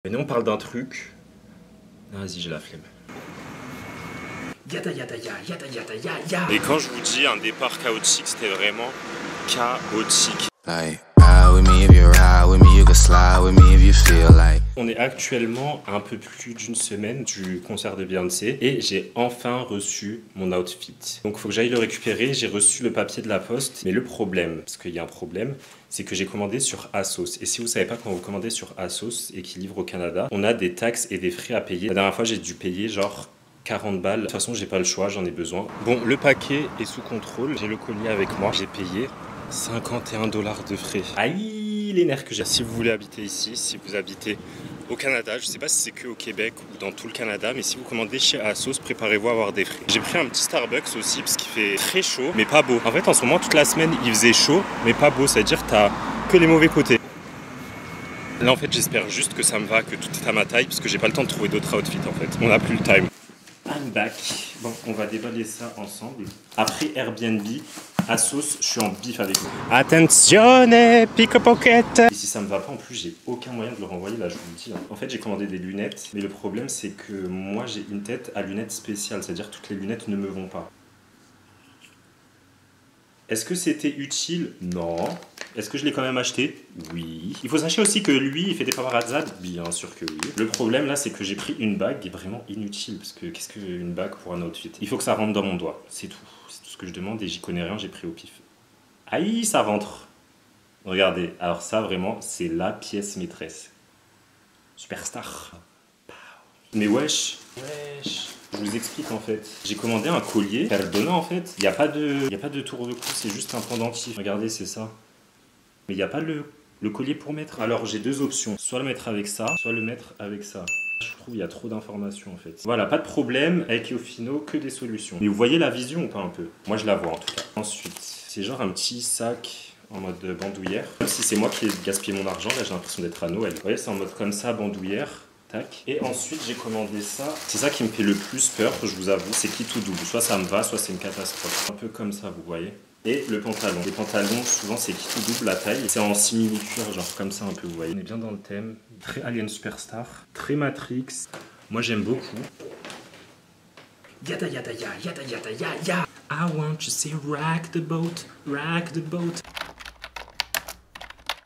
Mais nous on parle d'un truc. Vas-y, j'ai la flemme. Yada yada ya, yada yada ya, ya. Et quand je vous dis un départ chaotique, c'était vraiment chaotique. On est actuellement à un peu plus d'une semaine du concert de Beyoncé et j'ai enfin reçu mon outfit. Donc il faut que j'aille le récupérer, j'ai reçu le papier de la poste. Mais le problème, parce qu'il y a un problème, c'est que j'ai commandé sur ASOS. Et si vous savez pas, quand vous commandez sur ASOS et qu'ils livrent au Canada, on a des taxes et des frais à payer. La dernière fois, j'ai dû payer genre 40 balles. De toute façon, j'ai pas le choix, j'en ai besoin. Bon, le paquet est sous contrôle. J'ai le colis avec moi. J'ai payé 51 $ de frais. Aïe, les nerfs que j'ai. Si vous voulez habiter ici, si vous habitez au Canada, je sais pas si c'est que au Québec ou dans tout le Canada, mais si vous commandez chez ASOS, préparez-vous à avoir des frais. J'ai pris un petit Starbucks aussi parce qu'il fait très chaud, mais pas beau. En fait, en ce moment, toute la semaine, il faisait chaud, mais pas beau. C'est-à-dire t'as que les mauvais côtés. Là, en fait, j'espère juste que ça me va, que tout est à ma taille, parce que j'ai pas le temps de trouver d'autres outfits, en fait. On n'a plus le time. I'm back. Bon, on va déballer ça ensemble. Après Airbnb, ASOS, je suis en bif avec vous. Attenzione, pickpocket. Et si ça me va pas, en plus, j'ai aucun moyen de le renvoyer, là, je vous le dis. En fait, j'ai commandé des lunettes, mais le problème, c'est que moi, j'ai une tête à lunettes spéciales, c'est-à-dire que toutes les lunettes ne me vont pas. Est-ce que c'était utile? Non. Est-ce que je l'ai quand même acheté? Oui. Il faut sachez aussi que lui, il fait des paparazzades? Bien sûr que oui. Le problème là, c'est que j'ai pris une bague vraiment inutile. Parce que qu'est-ce qu'une bague pour un outfit? Il faut que ça rentre dans mon doigt. C'est tout. C'est tout ce que je demande et j'y connais rien, j'ai pris au pif. Aïe, ça rentre. Regardez. Alors ça, vraiment, c'est la pièce maîtresse. Superstar. Mais wesh. Wesh. Je vous explique en fait. J'ai commandé un collier. Perdona en fait. Il n'y a pas de tour de cou, c'est juste un pendentif. Regardez, c'est ça. Mais il n'y a pas le collier pour mettre. Alors j'ai deux options. Soit le mettre avec ça, soit le mettre avec ça. Je trouve qu'il y a trop d'informations en fait. Voilà, pas de problème. Avec Yofino, que des solutions. Mais vous voyez la vision ou pas un peu? Moi je la vois en tout cas. Ensuite, c'est genre un petit sac en mode bandoulière. Même si c'est moi qui ai gaspillé mon argent, là j'ai l'impression d'être à Noël. Vous voyez, c'est en mode comme ça, bandoulière. Tac. Et ensuite j'ai commandé ça. C'est ça qui me fait le plus peur, je vous avoue. C'est qui tout double. Soit ça me va, soit c'est une catastrophe. Un peu comme ça, vous voyez. Et le pantalon. Les pantalons, souvent c'est qui tout double la taille. C'est en simili-cuir, genre comme ça un peu, vous voyez. On est bien dans le thème. Très Alien Superstar. Très Matrix. Moi j'aime beaucoup. Yada yada ya, yada yada ya, ya. I want to say rock the boat, rock the boat.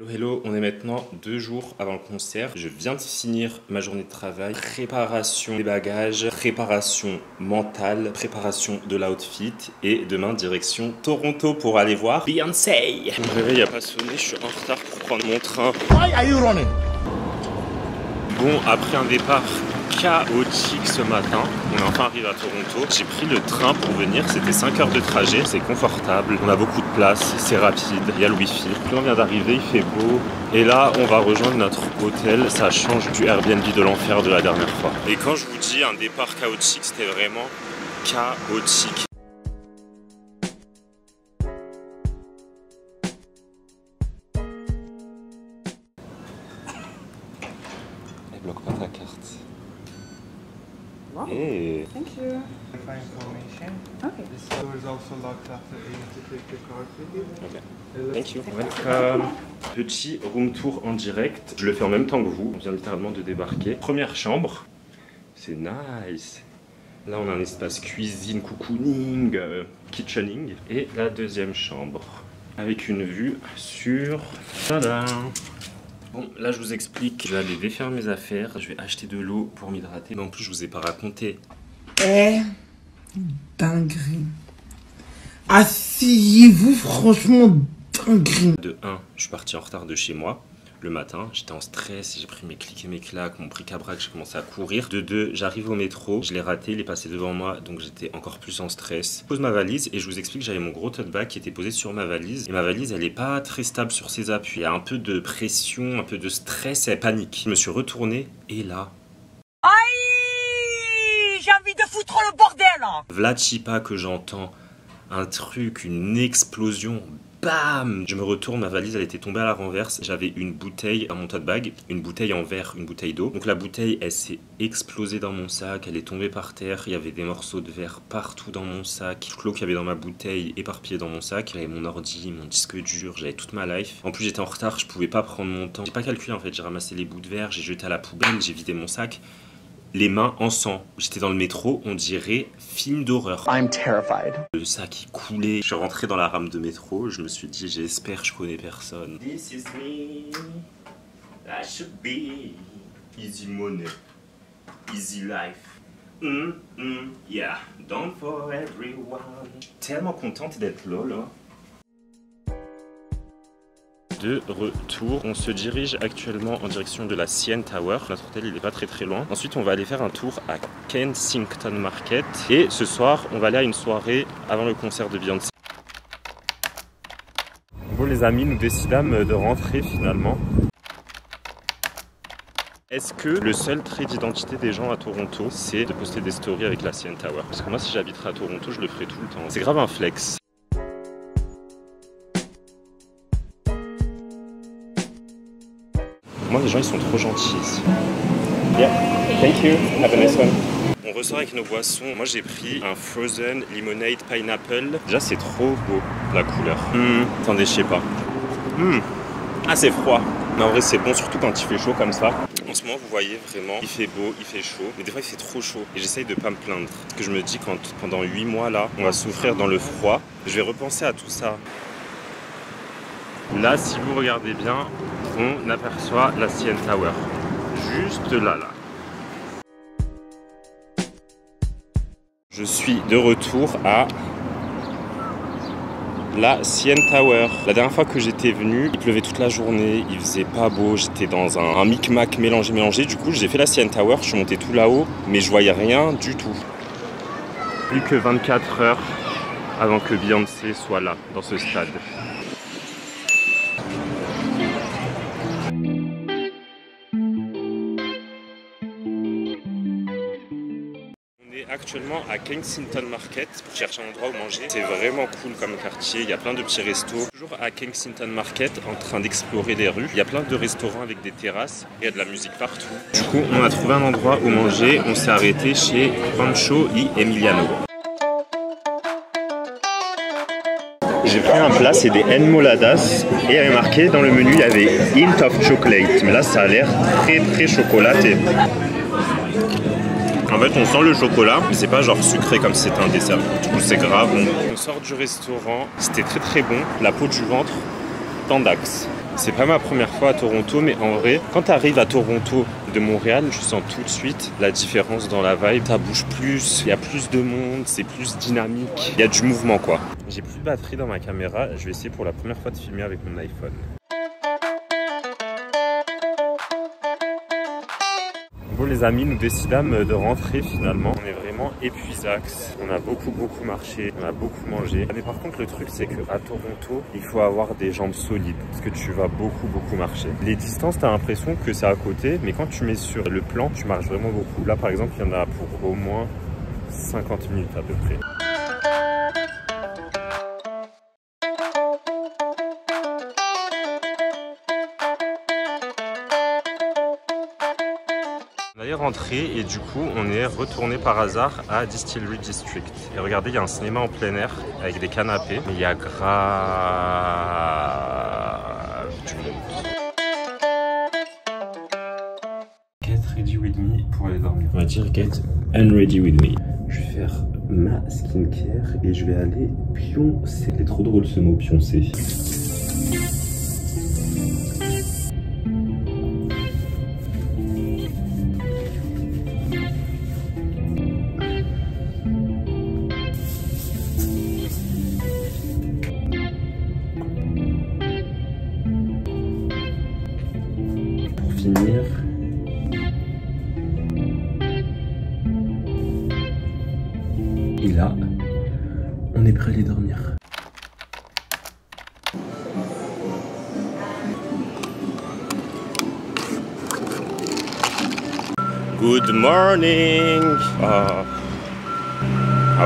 Hello, hello, on est maintenant 2 jours avant le concert. Je viens de finir ma journée de travail. Préparation des bagages, préparation mentale, préparation de l'outfit. Et demain, direction Toronto pour aller voir Beyoncé. Mon réveil n'a pas sonné, je suis en retard pour prendre mon train. Why are you running? Bon, après un départ chaotique ce matin, on est enfin arrivé à Toronto. J'ai pris le train pour venir, c'était 5 heures de trajet, c'est confortable, on a beaucoup de place, c'est rapide, il y a le wifi. Puis on vient d'arriver, il fait beau. Et là, on va rejoindre notre hôtel, ça change du Airbnb de l'enfer de la dernière fois. Et quand je vous dis un départ chaotique, c'était vraiment chaotique. Elle bloque pas ta carte. Wow. Hey. Thank you. Information. Okay. This door is also locked after you to take your card with you. Okay. Thank you. Welcome. Petit room tour en direct. Je le fais en même temps que vous. On vient littéralement de débarquer. Première chambre. C'est nice. Là, on a un espace cuisine, cocooning, kitchening. Et la deuxième chambre. Avec une vue sur... Tada. Bon, là je vous explique, je vais aller défaire mes affaires, je vais acheter de l'eau pour m'hydrater. Mais en plus je vous ai pas raconté. Dinguerie. Asseyez-vous, franchement, dinguerie. De 1, je suis parti en retard de chez moi le matin, j'étais en stress, j'ai pris mes clics et mes claques, mon bric-à-brac, j'ai commencé à courir. De 2, j'arrive au métro, je l'ai raté, il est passé devant moi, donc j'étais encore plus en stress. Je pose ma valise et je vous explique, j'avais mon gros tote bag qui était posé sur ma valise. Et ma valise, elle est pas très stable sur ses appuis. Il y a un peu de pression, un peu de stress, elle panique. Je me suis retourné et là... Aïe! J'ai envie de foutre le bordel! V'là Chipa que j'entends, un truc, une explosion, bam! Je me retourne, ma valise elle était tombée à la renverse. J'avais une bouteille dans mon tote bag, une bouteille en verre, une bouteille d'eau. Donc la bouteille elle s'est explosée dans mon sac, elle est tombée par terre. Il y avait des morceaux de verre partout dans mon sac. Toute l'eau qu'il y avait dans ma bouteille éparpillée dans mon sac. J'avais mon ordi, mon disque dur, j'avais toute ma life. En plus j'étais en retard, je pouvais pas prendre mon temps. J'ai pas calculé en fait, j'ai ramassé les bouts de verre, j'ai jeté à la poubelle, j'ai vidé mon sac. Les mains en sang. J'étais dans le métro, on dirait film d'horreur. I'm terrified. Le sac qui coulait. Je suis rentré dans la rame de métro, je me suis dit j'espère je connais personne. This is me, I should be. Easy money, easy life. Yeah, don't for everyone. Tellement contente d'être là. De retour, on se dirige actuellement en direction de la CN Tower. Notre hôtel il est pas très loin. Ensuite on va aller faire un tour à Kensington Market. Et ce soir on va aller à une soirée avant le concert de Beyoncé. Bon les amis, nous décidâmes de rentrer finalement. Est-ce que le seul trait d'identité des gens à Toronto c'est de poster des stories avec la CN Tower? Parce que moi si j'habiterais à Toronto je le ferais tout le temps. C'est grave un flex. Moi, les gens, ils sont trop gentils ici. Yeah, thank you. Have a nice one. On ressort avec nos boissons. Moi, j'ai pris un Frozen Lemonade Pineapple. Déjà, c'est trop beau, la couleur. Attendez, je sais pas. Ah, c'est froid. Mais en vrai, c'est bon, surtout quand il fait chaud comme ça. En ce moment, vous voyez vraiment, il fait beau, il fait chaud. Mais des fois, il fait trop chaud. Et j'essaye de pas me plaindre. Parce que je me dis, quand pendant 8 mois, là, on va souffrir dans le froid, je vais repenser à tout ça. Là, si vous regardez bien, on aperçoit la CN Tower. Juste là. Je suis de retour à la CN Tower. La dernière fois que j'étais venu, il pleuvait toute la journée, il faisait pas beau, j'étais dans un micmac mélangé. Du coup, j'ai fait la CN Tower, je suis monté tout là-haut, mais je voyais rien du tout. Plus que 24 heures avant que Beyoncé soit là, dans ce stade. Actuellement à Kensington Market pour chercher un endroit où manger. C'est vraiment cool comme quartier, il y a plein de petits restos. Toujours à Kensington Market en train d'explorer les rues. Il y a plein de restaurants avec des terrasses, il y a de la musique partout. Du coup on a trouvé un endroit où manger, on s'est arrêté chez Pancho y Emiliano. J'ai pris un plat, c'est des enmoladas et il y avait marqué dans le menu il y avait hint of chocolate, mais là ça a l'air très chocolaté. En fait, on sent le chocolat, mais c'est pas genre sucré comme si c'était un dessert. Du coup, c'est grave bon. On sort du restaurant, c'était très bon. La peau du ventre, tendax. C'est pas ma première fois à Toronto, mais en vrai, quand tu arrives à Toronto de Montréal, je sens tout de suite la différence dans la vibe. Ça bouge plus, il y a plus de monde, c'est plus dynamique. Il y a du mouvement, quoi. J'ai plus de batterie dans ma caméra. Je vais essayer pour la première fois de filmer avec mon iPhone. Bon les amis, nous décidâmes de rentrer finalement. On est vraiment épuisax. On a beaucoup marché, on a beaucoup mangé. Mais par contre le truc c'est qu'à Toronto, il faut avoir des jambes solides parce que tu vas beaucoup marcher. Les distances, t'as l'impression que c'est à côté, mais quand tu mets sur le plan, tu marches vraiment beaucoup. Là par exemple, il y en a pour au moins 50 minutes à peu près. On est rentré et du coup on est retourné par hasard à Distillery District. Et regardez, il y a un cinéma en plein air avec des canapés, mais il y a grave du monde. Get ready with me pour aller dormir. On va dire get unready with me. Je vais faire ma skincare et je vais aller pioncer. C'est trop drôle ce mot pioncer. Finir. Et là, on est prêt à aller dormir. Good morning. Ah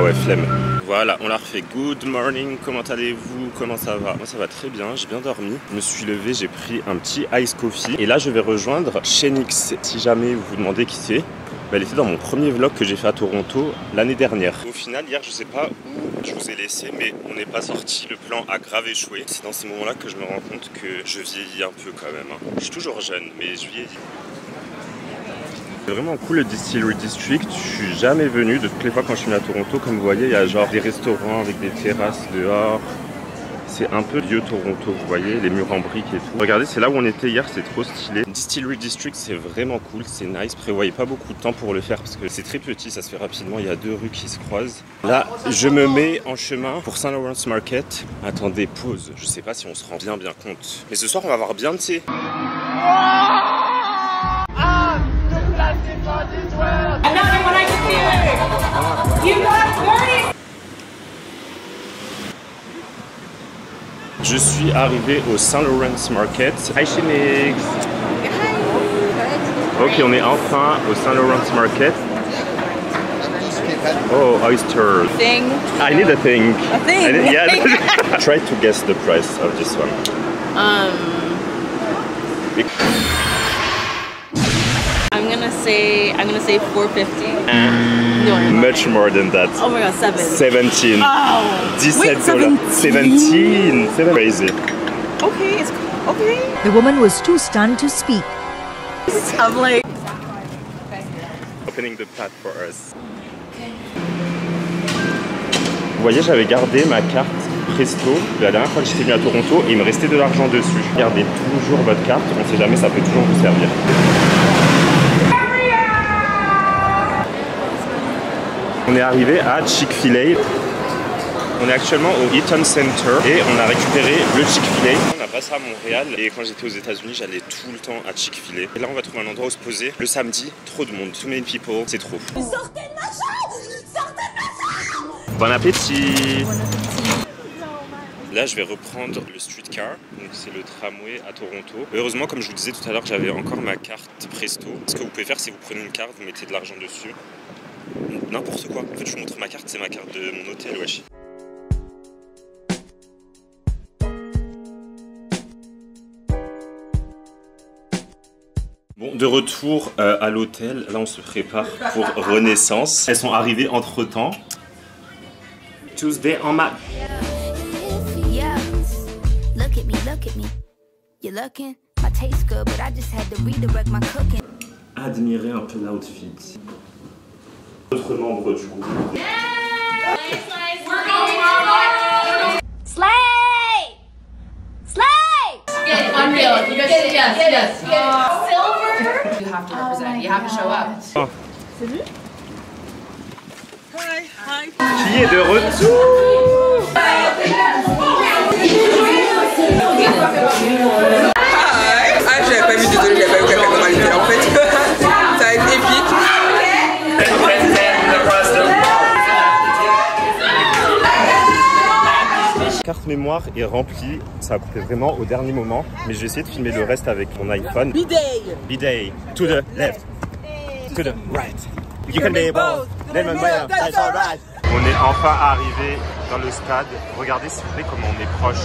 ouais, flemme. Voilà, on l'a refait. Good morning, comment allez-vous? Comment ça va? Moi ça va très bien, j'ai bien dormi. Je me suis levé, j'ai pris un petit ice coffee. Et là je vais rejoindre Shenix. Si jamais vous vous demandez qui c'est, elle était dans mon premier vlog que j'ai fait à Toronto l'année dernière. Au final, hier, je sais pas où je vous ai laissé, mais on n'est pas sorti. Le plan a grave échoué. C'est dans ces moments-là que je me rends compte que je vieillis un peu quand même. Je suis toujours jeune, mais je vieillis. C'est vraiment cool le Distillery District. Je suis jamais venu. De toutes les fois quand je suis venu à Toronto, comme vous voyez, il y a genre des restaurants avec des terrasses dehors. C'est un peu vieux Toronto, vous voyez, les murs en briques et tout. Regardez, c'est là où on était hier, c'est trop stylé. Distillery District, c'est vraiment cool, c'est nice. Prévoyez pas beaucoup de temps pour le faire parce que c'est très petit, ça se fait rapidement. Il y a 2 rues qui se croisent. Là, je me mets en chemin pour St. Lawrence Market. Attendez, pause. Je sais pas si on se rend bien compte. Mais ce soir, on va avoir bien de thé. Je suis arrivé au St. Lawrence Market. Hi Shenix. Ok, on est enfin au St. Lawrence Market. Oh, oyster. Thing. I need a thing. A thing. Yeah. Try to guess the price of this one. I'm gonna say $4.50. No, Much more than that. Oh my god, 7. 17. Oh. Wait, $17. 17. Crazy. Okay, it's okay. The woman was too stunned to speak. I'm like Opening the path for us. Vous voyez, j'avais gardé ma carte Presto la dernière fois que j'étais venu à Toronto et il me restait de l'argent dessus. Gardez toujours votre carte, on sait jamais, ça peut toujours vous servir. On est arrivé à Chick-fil-A. On est actuellement au Eaton Center et on a récupéré le Chick-fil-A. On a pas ça à Montréal et quand j'étais aux États-Unis, j'allais tout le temps à Chick-fil-A. Et là, on va trouver un endroit où se poser. Le samedi, trop de monde, too many people, c'est trop. sortez de ma chambre! Sortez de ma chambre! Bon appétit! Là, je vais reprendre le streetcar, donc c'est le tramway à Toronto. Heureusement, comme je vous disais tout à l'heure, j'avais encore ma carte Presto. Ce que vous pouvez faire, c'est vous prenez une carte, vous mettez de l'argent dessus. N'importe quoi. En fait, je vous montre ma carte, c'est ma carte de mon hôtel, wesh. Bon, de retour à l'hôtel, là on se prépare pour Renaissance. Elles sont arrivées entre temps. Tuesday en mat. Admirez un peu l'outfit. Autre membre du groupe. Slay! Slay! Get it, unreal. You guys say yes, yes. Silver? You have to represent. You have to show up. Qui est de retour? Ah, j'avais pas vu, désolé, j'avais pas vu quelqu'un comment elle était en fait. Ça va être épique. La carte mémoire est remplie, ça a coupé vraiment au dernier moment, mais je vais essayer de filmer le reste avec mon iPhone. Bidet. Bidet. To the left. To the right. You can be both. That's all right. On est enfin arrivé dans le stade. Regardez s'il vous plaît comment on est proche.